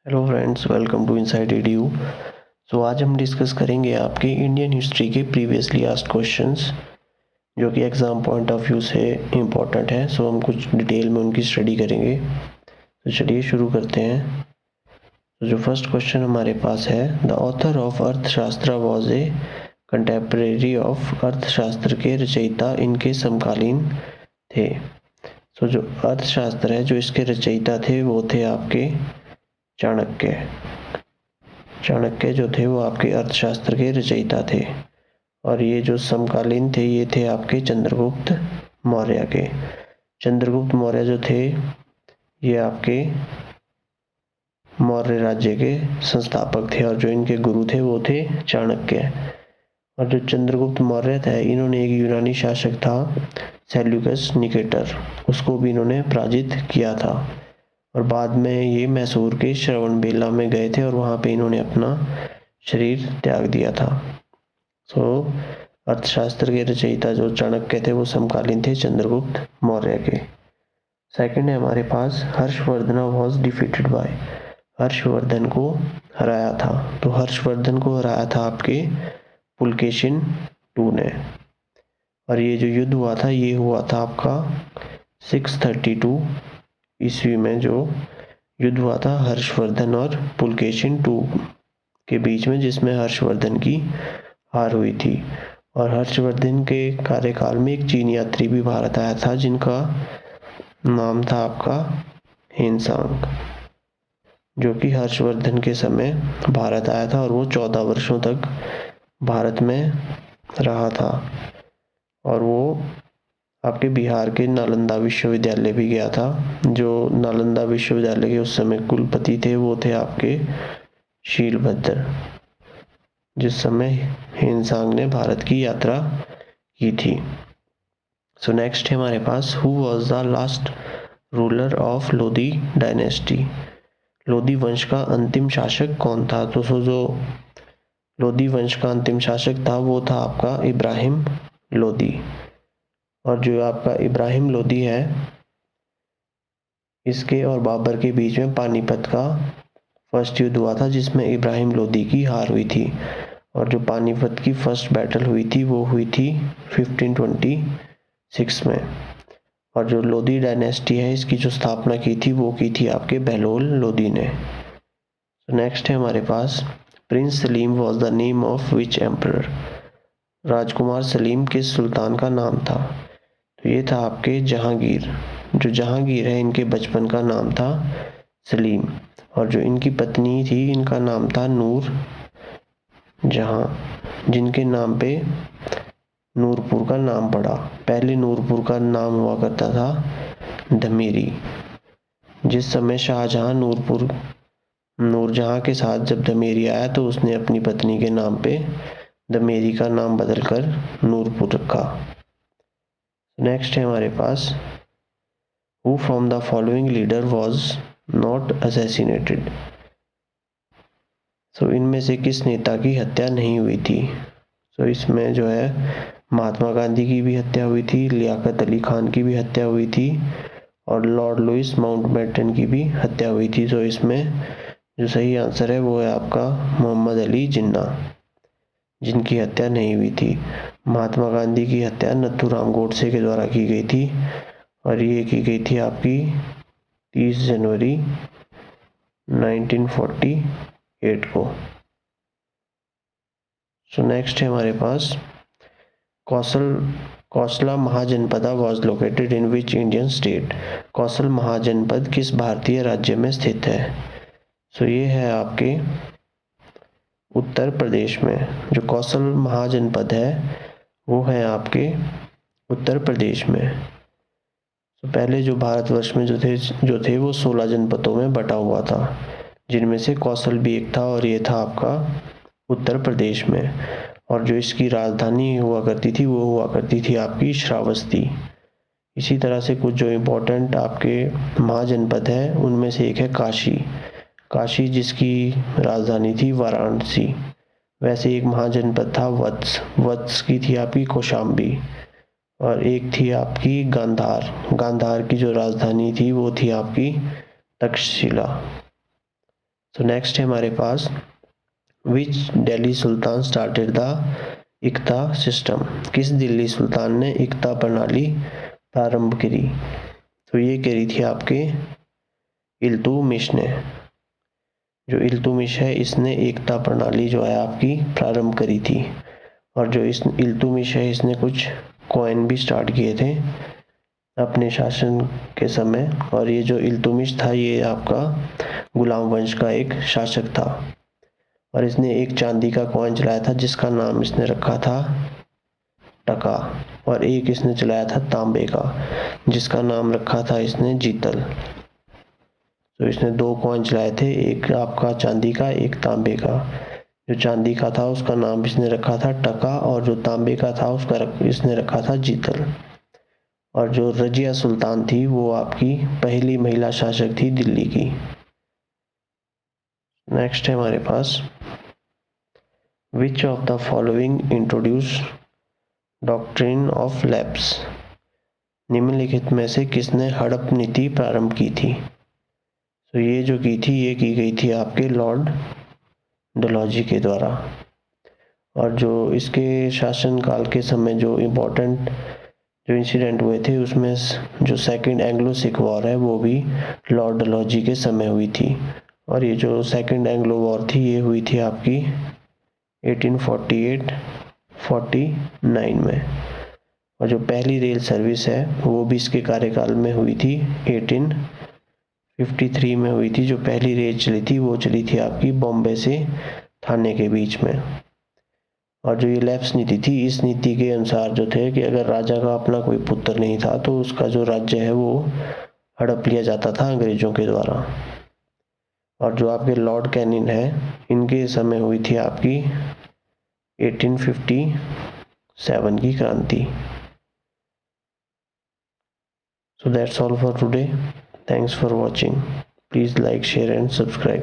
Hello friends, welcome to Inside Edu. So आज हम discuss करेंगे आपके इंडियन हिस्ट्री के प्रीवियसली आस्क्ड क्वेश्चंस जो कि एग्ज़ाम पॉइंट ऑफ व्यू से इम्पोर्टेंट है। सो हम कुछ डिटेल में उनकी स्टडी करेंगे। तो चलिए शुरू करते हैं। तो जो फर्स्ट क्वेश्चन हमारे पास है, द ऑथर ऑफ अर्थशास्त्र वॉज ए कंटेम्परेरी ऑफ, अर्थशास्त्र के रचयिता इनके समकालीन थे। सो जो अर्थशास्त्र है, जो इसके रचयिता थे वो थे आपके चाणक्य। चाणक्य जो थे वो आपके अर्थशास्त्र के रचयिता थे। और ये जो समकालीन थे ये थे आपके चंद्रगुप्त मौर्य के। चंद्रगुप्त मौर्य जो थे ये आपके मौर्य राज्य के संस्थापक थे और जो इनके गुरु थे वो थे चाणक्य। और जो चंद्रगुप्त मौर्य था, इन्होंने एक यूनानी शासक था सेल्यूकस निकेटर, उसको भी इन्होंने पराजित किया था। और बाद में ये मैसूर के श्रवणबेला में गए थे और वहाँ पे इन्होंने अपना शरीर त्याग दिया था। सो अर्थशास्त्र के रचयिता जो चाणक्य थे वो समकालीन थे चंद्रगुप्त मौर्य के। सेकंड है हमारे पास, Harshvardhan was defeated by, Harshvardhan को हराया था। तो हर्षवर्धन को हराया था आपके पुलकेशिन II ने। और ये जो युद्ध हुआ था ये हुआ था आपका 632 ईस्वी में जो युद्ध हुआ था हर्षवर्धन और पुलकेशिन II के बीच में, जिसमें हर्षवर्धन की हार हुई थी। और हर्षवर्धन के कार्यकाल में एक चीनी यात्री भी भारत आया था जिनका नाम था आपका हेनसांग, जो कि हर्षवर्धन के समय भारत आया था और वो 14 वर्षों तक भारत में रहा था। और वो आपके बिहार के नालंदा विश्वविद्यालय भी गया था। जो नालंदा विश्वविद्यालय के उस समय कुलपति थे वो थे आपके शीलभद्र, जिस समय हेनसांग ने भारत की यात्रा की थी। सो नेक्स्ट है हमारे पास, who was the last ruler of Lodi dynasty, Lodi वंश का अंतिम शासक कौन था। तो जो लोधी वंश का अंतिम शासक था वो था आपका इब्राहिम लोधी। और जो आपका इब्राहिम लोधी है, इसके और बाबर के बीच में पानीपत का फर्स्ट युद्ध हुआ था जिसमें इब्राहिम लोधी की हार हुई थी। और जो पानीपत की फर्स्ट बैटल हुई थी वो हुई थी 1526 में। और जो लोधी डायनेस्टी है इसकी जो स्थापना की थी वो की थी आपके बहलोल लोधी ने। नेक्स्ट है हमारे पास, prince Salim was the name of which emperor, राजकुमार सलीम किस सुल्तान का नाम था। तो ये था आपके जहांगीर। जो जहांगीर है इनके बचपन का नाम था सलीम। और जो इनकी पत्नी थी इनका नाम था नूर जहां, जिनके नाम पे नूरपुर का नाम पड़ा। पहले नूरपुर का नाम हुआ करता था धमेरी। जिस समय शाहजहां नूरजहां के साथ जब धमेरी आया तो उसने अपनी पत्नी के नाम पे धमेरी का नाम बदलकर नूरपुर रखा। नेक्स्ट है हमारे पास, who from the following leader was not assassinated, so इनमें से किस नेता की हत्या नहीं हुई थी। सो इसमें जो है महात्मा गांधी की भी हत्या हुई थी, लियाकत अली खान की भी हत्या हुई थी और लॉर्ड लुइस माउंटबेटन की भी हत्या हुई थी। तो इसमें जो सही आंसर है वो है आपका मोहम्मद अली जिन्ना, जिनकी हत्या नहीं हुई थी। महात्मा गांधी की हत्या नथुराम गोडसे के द्वारा की गई थी और ये की गई थी आपकी 30 जनवरी 1948 को। सो नेक्स्ट है हमारे पास, Kosala mahajanapada was located in which Indian state, Kosala mahajanapada किस भारतीय राज्य में स्थित है। सो ये है आपके उत्तर प्रदेश में। जो कौशल महाजनपद है वो है आपके उत्तर प्रदेश में। तो पहले जो भारतवर्ष में जो थे वो 16 जनपदों में बटा हुआ था, जिनमें से कौशल भी एक था और ये था आपका उत्तर प्रदेश में। और जो इसकी राजधानी हुआ करती थी वो हुआ करती थी आपकी श्रावस्ती। इसी तरह से कुछ जो इम्पोर्टेंट आपके महाजनपद है उनमें से एक है काशी, जिसकी राजधानी थी वाराणसी। वैसे एक महाजनपद था वत्स की थी आपकी कौशाम्बी। और एक थी आपकी गांधार की जो राजधानी थी वो थी आपकी तक्षशिला। तो नेक्स्ट है हमारे पास विच दिल्ली सुल्तान स्टार्टेड द इक्ता सिस्टम, किस दिल्ली सुल्तान ने इक्ता प्रणाली प्रारंभ करी। तो ये करी थी आपके इल्तुतमिश ने। जो इल्तुतमिश है इसने एकता प्रणाली जो है आपकी प्रारंभ करी थी। और जो इस इल्तुतमिश है इसने कुछ कॉइन भी स्टार्ट किए थे अपने शासन के समय। और ये जो इल्तुतमिश था ये आपका गुलाम वंश का एक शासक था। और इसने एक चांदी का कॉइन चलाया था जिसका नाम इसने रखा था टका, और एक इसने चलाया था तांबे का जिसका नाम रखा था इसने जीतल। तो इसने 2 कॉइन चलाए थे, एक आपका चांदी का, एक तांबे का। जो चांदी का था उसका नाम इसने रखा था टका, और जो तांबे का था उसका इसने रखा था जीतल। और जो रजिया सुल्तान थी वो आपकी पहली महिला शासक थी दिल्ली की। नेक्स्ट है हमारे पास which of the following introduce doctrine of lapse, निम्नलिखित में से किसने हड़प नीति प्रारंभ की थी। तो ये जो की थी ये की गई थी आपके लॉर्ड डलहौजी के द्वारा। और जो इसके शासनकाल के समय जो इम्पोर्टेंट जो इंसिडेंट हुए थे उसमें जो सेकंड एंग्लो सिख वॉर है वो भी लॉर्ड डलहौजी के समय हुई थी। और ये जो सेकंड एंग्लो वॉर थी ये हुई थी आपकी 1848-49 में। और जो पहली रेल सर्विस है वो भी इसके कार्यकाल में हुई थी, 1853 में हुई थी। जो पहली रेल चली थी वो चली थी आपकी बॉम्बे से थाने के बीच में। और जो ये लैप्स नीति थी इस नीति के अनुसार जो थे कि अगर राजा का अपना कोई पुत्र नहीं था तो उसका जो राज्य है वो हड़प लिया जाता था अंग्रेजों के द्वारा। और जो आपके लॉर्ड कैनिंग है इनके समय हुई थी आपकी 1857 की क्रांति। So that's all for today. Thanks for watching. Please like, share and subscribe.